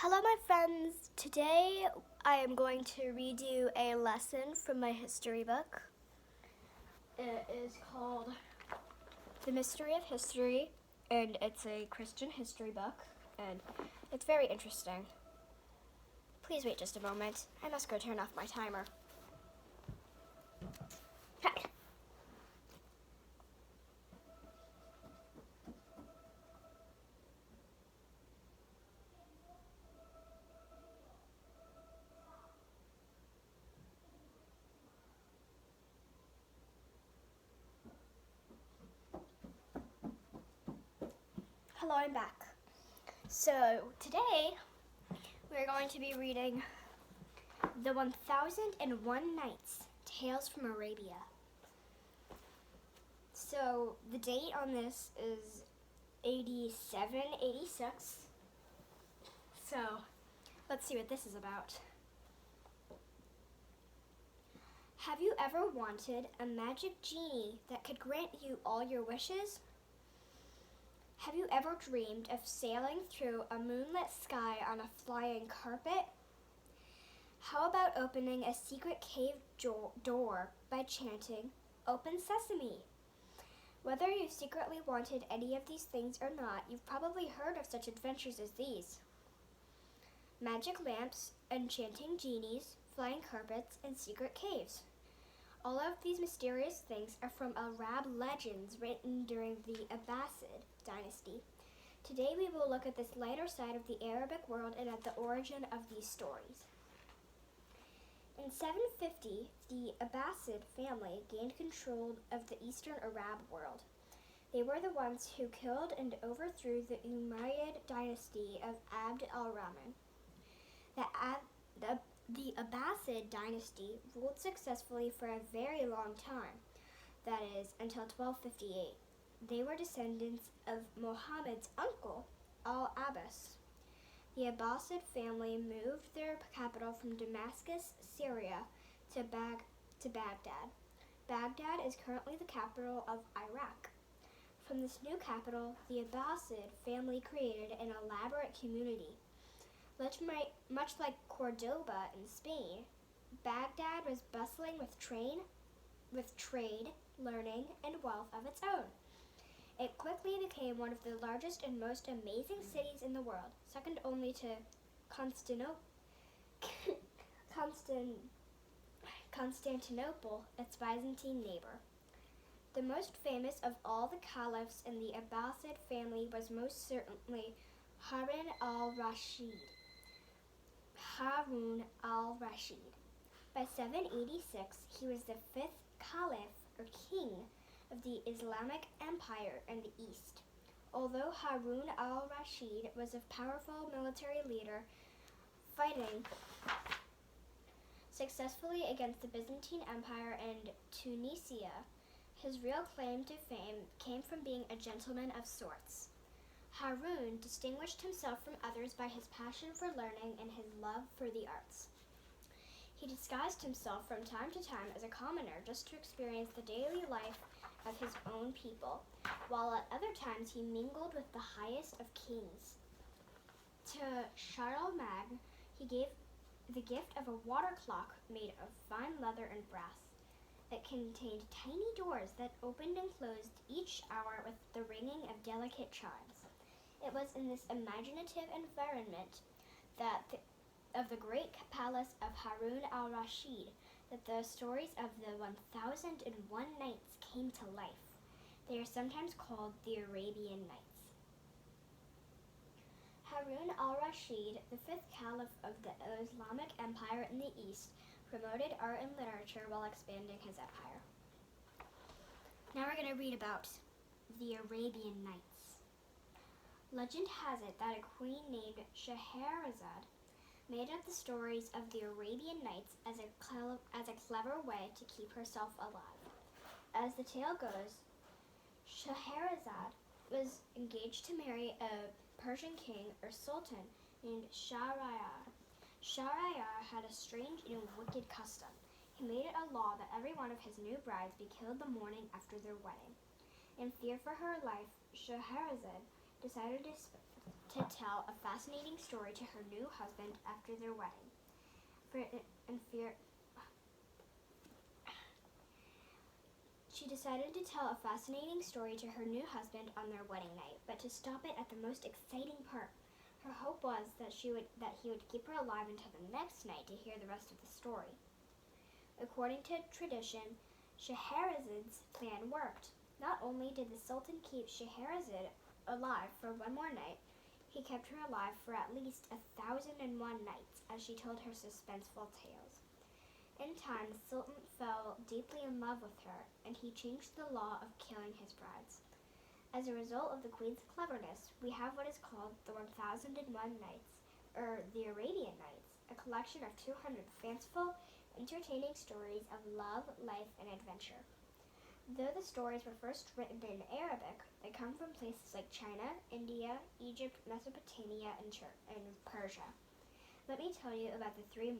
Hello, my friends. Today I am going to read you a lesson from my history book. It is called The Mystery of History, and it's a Christian history book, and it's very interesting. Please wait just a moment. I must go turn off my timer. Hi. Hello, I'm back. So today we're going to be reading The 1001 Nights, Tales from Arabia. So the date on this is 86. So let's see what this is about. Have you ever wanted a magic genie that could grant you all your wishes? Have you ever dreamed of sailing through a moonlit sky on a flying carpet? How about opening a secret cave door by chanting, "Open Sesame"? Whether you secretly wanted any of these things or not, you've probably heard of such adventures as these. Magic lamps, enchanting genies, flying carpets, and secret caves. All of these mysterious things are from Arab legends written during the Abbasid dynasty. Today we will look at this lighter side of the Arabic world and at the origin of these stories. In 750, the Abbasid family gained control of the Eastern Arab world. They were the ones who killed and overthrew the Umayyad dynasty of Abd al-Rahman. The Abbasid dynasty ruled successfully for a very long time, that is, until 1258. They were descendants of Muhammad's uncle, Al-Abbas. The Abbasid family moved their capital from Damascus, Syria, to Baghdad. Baghdad is currently the capital of Iraq. From this new capital, the Abbasid family created an elaborate community. Much like Cordoba in Spain, Baghdad was bustling with trade, learning, and wealth of its own. It quickly became one of the largest and most amazing cities in the world, second only to Constantinople, its Byzantine neighbor. The most famous of all the caliphs in the Abbasid family was most certainly Harun al-Rashid. By 786, he was the fifth caliph or king of the Islamic Empire in the East. Although Harun al-Rashid was a powerful military leader fighting successfully against the Byzantine Empire and Tunisia, his real claim to fame came from being a gentleman of sorts. Harun distinguished himself from others by his passion for learning and his love for the arts. He disguised himself from time to time as a commoner just to experience the daily life of his own people, while at other times he mingled with the highest of kings. To Charlemagne, he gave the gift of a water clock made of fine leather and brass. It contained tiny doors that opened and closed each hour with the ringing of delicate chimes. It was in this imaginative environment of the great palace of Harun al-Rashid that the stories of the 1001 Nights came to life. They are sometimes called the Arabian Nights. Harun al-Rashid, the fifth caliph of the Islamic Empire in the East, promoted art and literature while expanding his empire. Now we're going to read about the Arabian Nights. Legend has it that a queen named Scheherazade made up the stories of the Arabian Nights as a clever way to keep herself alive. As the tale goes, Scheherazade was engaged to marry a Persian king or sultan named Shahryar. Shahryar had a strange and wicked custom. He made it a law that every one of his new brides be killed the morning after their wedding. In fear for her life, Scheherazade decided to tell a fascinating story to her new husband after their wedding. She decided to tell a fascinating story to her new husband on their wedding night, but to stop it at the most exciting part. Her hope was that he would keep her alive until the next night to hear the rest of the story. According to tradition, Scheherazad's plan worked. Not only did the Sultan keep Scheherazade alive for one more night, he kept her alive for at least 1,001 nights as she told her suspenseful tales. In time, the Sultan fell deeply in love with her, and he changed the law of killing his brides. As a result of the Queen's cleverness, we have what is called the 1,001 Nights, or the Arabian Nights, a collection of 200 fanciful, entertaining stories of love, life, and adventure. Though the stories were first written in Arabic, they come from places like China, India, Egypt, Mesopotamia, and Persia. Let me tell you about the three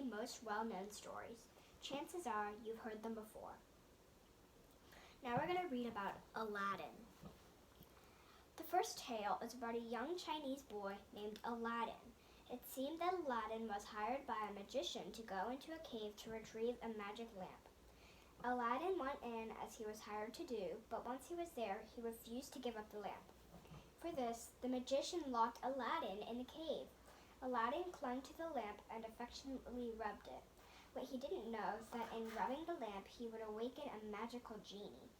most well-known stories. Chances are you've heard them before. Now we're going to read about Aladdin. The first tale is about a young Chinese boy named Aladdin. It seemed that Aladdin was hired by a magician to go into a cave to retrieve a magic lamp. Aladdin went in as he was hired to do, but once he was there, he refused to give up the lamp. For this, the magician locked Aladdin in the cave. Aladdin clung to the lamp and affectionately rubbed it. What he didn't know is that in rubbing the lamp, he would awaken a magical genie.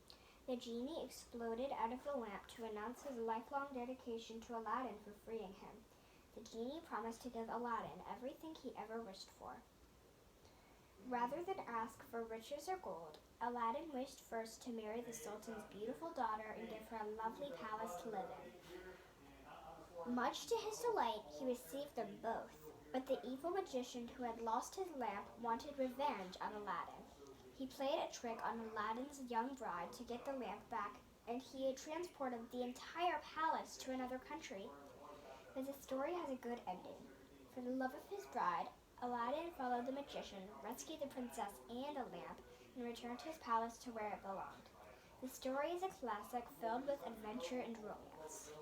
The genie exploded out of the lamp to announce his lifelong dedication to Aladdin for freeing him. The genie promised to give Aladdin everything he ever wished for. Rather than ask for riches or gold, Aladdin wished first to marry the Sultan's beautiful daughter and give her a lovely palace to live in. Much to his delight, he received them both, but the evil magician who had lost his lamp wanted revenge on Aladdin. He played a trick on Aladdin's young bride to get the lamp back, and he had transported the entire palace to another country. But the story has a good ending. For the love of his bride, Aladdin followed the magician, rescued the princess and a lamp, and returned to his palace to where it belonged. The story is a classic filled with adventure and romance.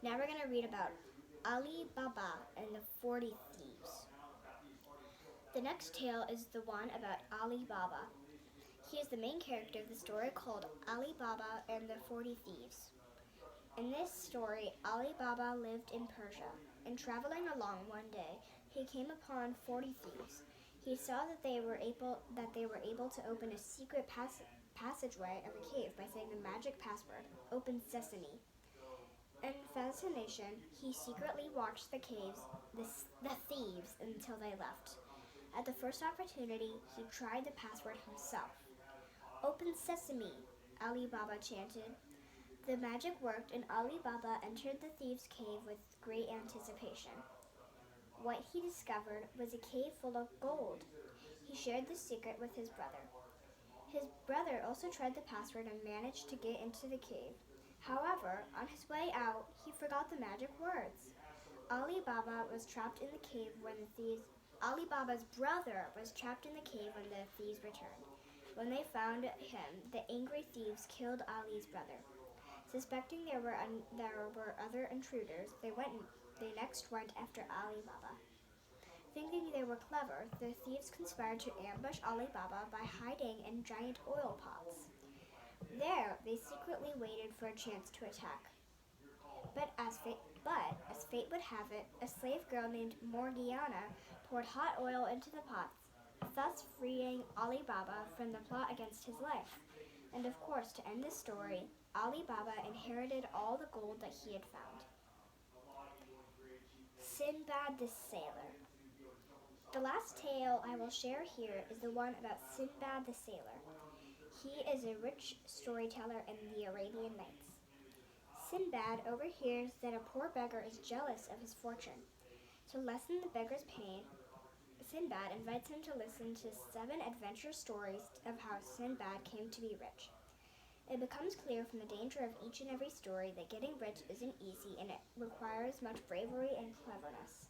Now we're going to read about Ali Baba and the 40 Thieves. The next tale is the one about Ali Baba. He is the main character of the story called Ali Baba and the 40 Thieves. In this story, Ali Baba lived in Persia, and traveling along one day, he came upon 40 thieves. He saw that they were able to open a secret passageway of a cave by saying the magic password, "Open Sesame." In fascination, he secretly watched the thieves until they left. At the first opportunity, he tried the password himself. "Open Sesame," Ali Baba chanted. The magic worked, and Ali Baba entered the thieves' cave with great anticipation. What he discovered was a cave full of gold. He shared the secret with his brother. His brother also tried the password and managed to get into the cave. However, on his way out, he forgot the magic words. Ali Baba was trapped in the cave when Ali Baba's brother was trapped in the cave when the thieves returned. When they found him, the angry thieves killed Ali's brother. Suspecting there were other intruders, they next went after Ali Baba. Thinking they were clever, the thieves conspired to ambush Ali Baba by hiding in giant oil pots. There, they secretly waited for a chance to attack. But as fate would have it, a slave girl named Morgiana poured hot oil into the pots, thus freeing Ali Baba from the plot against his life. And of course, to end this story, Ali Baba inherited all the gold that he had found. Sinbad the Sailor. The last tale I will share here is the one about Sinbad the Sailor. He is a rich storyteller in the Arabian Nights. Sinbad overhears that a poor beggar is jealous of his fortune. To lessen the beggar's pain, Sinbad invites him to listen to 7 adventure stories of how Sinbad came to be rich. It becomes clear from the danger of each and every story that getting rich isn't easy and it requires much bravery and cleverness.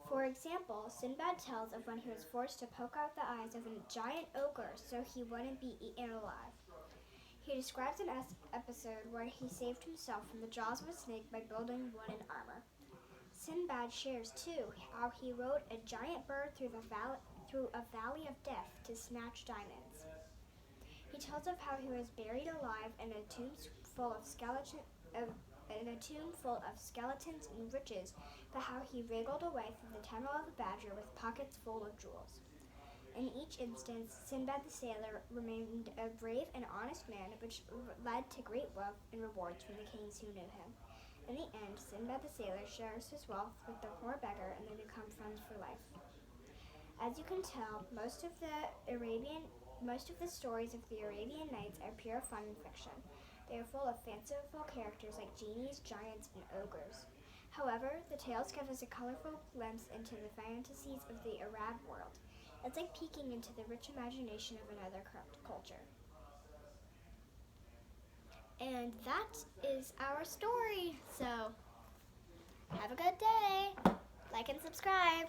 For example, Sinbad tells of when he was forced to poke out the eyes of a giant ogre so he wouldn't be eaten alive. He describes an episode where he saved himself from the jaws of a snake by building wooden armor. Sinbad shares, too, how he rode a giant bird through a valley of death to snatch diamonds. He tells of how he was buried alive in a tomb full of skeletons and riches, but how he wriggled away from the tunnel of the badger with pockets full of jewels. In each instance, Sinbad the sailor remained a brave and honest man, which led to great wealth and rewards from the kings who knew him. In the end, Sinbad the sailor shares his wealth with the poor beggar, and they become friends for life. As you can tell, most of the stories of the Arabian Nights are pure fun and fiction. They are full of fanciful characters like genies, giants, and ogres. However, the tales give us a colorful glimpse into the fantasies of the Arab world. It's like peeking into the rich imagination of another culture. And that is our story. So, have a good day. Like and subscribe.